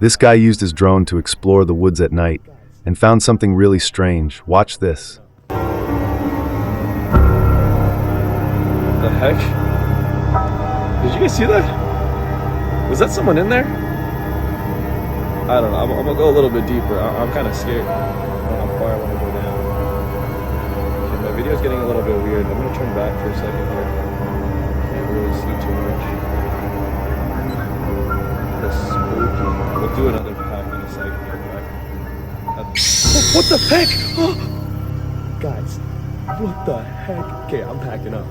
This guy used his drone to explore the woods at night and found something really strange. Watch this. The heck? Did you guys see that? Was that someone in there? I don't know. I'm gonna go a little bit deeper. I'm kind of scared how far I want to go down. Okay, my video's getting a little bit weird. I'm gonna turn back for a second here. Can't really see too much. That's spooky. We'll do another pack in a second. What the heck? Guys, what the heck? Okay, I'm packing up.